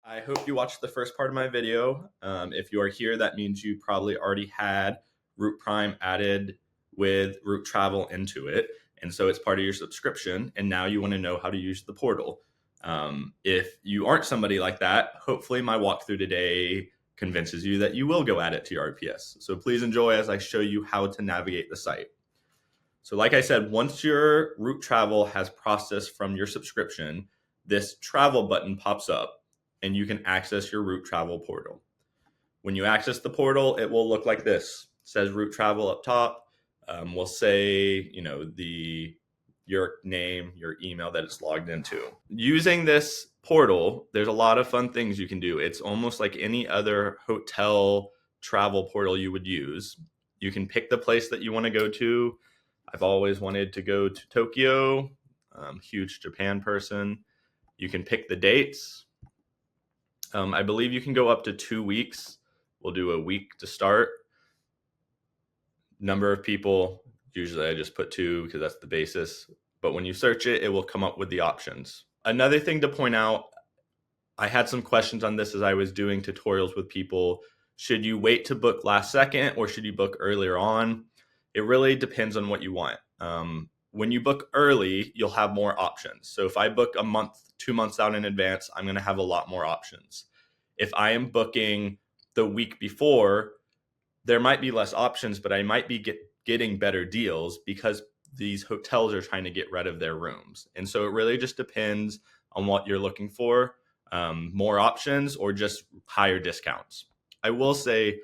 I hope you watched the first part of my video. If you are here, that means you probably already had Route Prime added with Route Travel into it. And so it's part of your subscription. And now you want to know how to use the portal. If you aren't somebody like that, hopefully my walkthrough today convinces you that you will go add it to your RPS. So please enjoy as I show you how to navigate the site. So like I said, once your Route Travel has processed from your subscription, this travel button pops up and you can access your Route Travel portal. When you access the portal, it will look like this. It says Route Travel up top. We'll say, your name, your email that it's logged into. Using this portal, there's a lot of fun things you can do. It's almost like any other hotel travel portal you would use. You can pick the place that you want to go to. I've always wanted to go to Tokyo. Huge Japan person. You can pick the dates. I believe you can go up to 2 weeks. We'll do a week to start. Number of people, usually I just put 2 because that's the basis. But when you search it, it will come up with the options. Another thing to point out, I had some questions on this as I was doing tutorials with people. Should you wait to book last second or should you book earlier on? It really depends on what you want. When you book early, you'll have more options. So if I book a month, 2 months out in advance, I'm going to have a lot more options. If I am booking the week before, there might be less options, but I might be getting better deals because these hotels are trying to get rid of their rooms. And so it really just depends on what you're looking for, more options or just higher discounts. I will say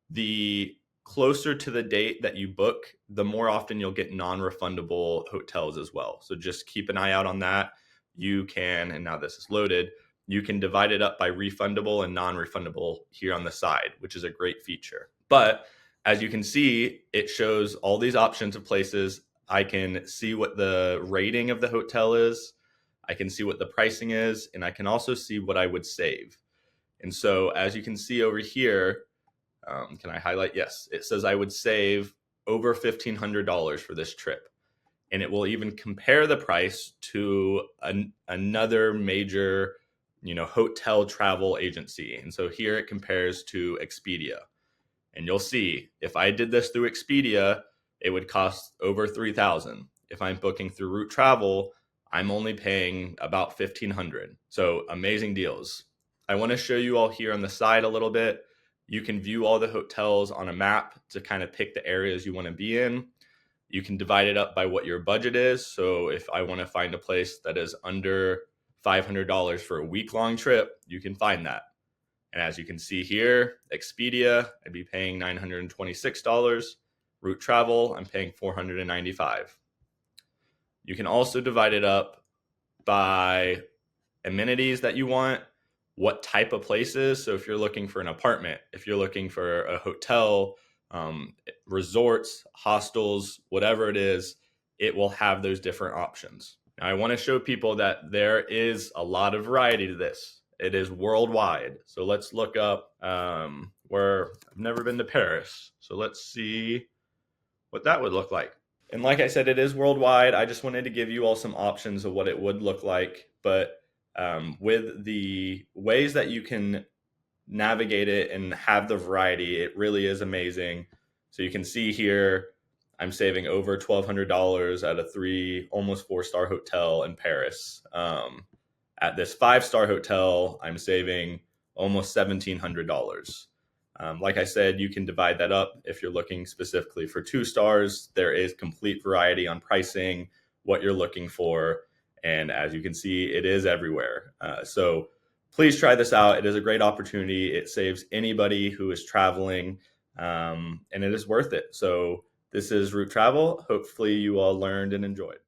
the closer to the date that you book, the more often you'll get non-refundable hotels as well. So just keep an eye out on that. You can, and now this is loaded, you can divide it up by refundable and non-refundable here on the side, which is a great feature. But as you can see, it shows all these options of places. I can see what the rating of the hotel is. I can see what the pricing is, and I can also see what I would save. And so as you can see over here, can I highlight? Yes, it says I would save over $1,500 for this trip. And it will even compare the price to another major, hotel travel agency. And so here it compares to Expedia. And you'll see if I did this through Expedia, it would cost over $3,000. If I'm booking through Route Travel, I'm only paying about $1,500. So amazing deals. I want to show you all here on the side a little bit. You can view all the hotels on a map to kind of pick the areas you want to be in. You can divide it up by what your budget is. So if I want to find a place that is under $500 for a week-long trip, you can find that. And as you can see here, Expedia, I'd be paying $926. Route Travel, I'm paying $495. You can also divide it up by amenities that you want, what type of places. So if you're looking for an apartment, if you're looking for a hotel, resorts, hostels, whatever it is, it will have those different options. Now, I want to show people that there is a lot of variety to this. It is worldwide. So let's look up where I've never been to Paris. So let's see what that would look like. And like I said, it is worldwide. I just wanted to give you all some options of what it would look like. But with the ways that you can navigate it and have the variety, it really is amazing. So you can see here, I'm saving over $1,200 at a almost 4-star hotel in Paris. At this 5-star hotel, I'm saving almost $1,700. Like I said, you can divide that up. If you're looking specifically for 2 stars, there is complete variety on pricing, what you're looking for. And as you can see, it is everywhere. So please try this out. It is a great opportunity. It saves anybody who is traveling, and it is worth it. So this is Route Travel. Hopefully you all learned and enjoyed.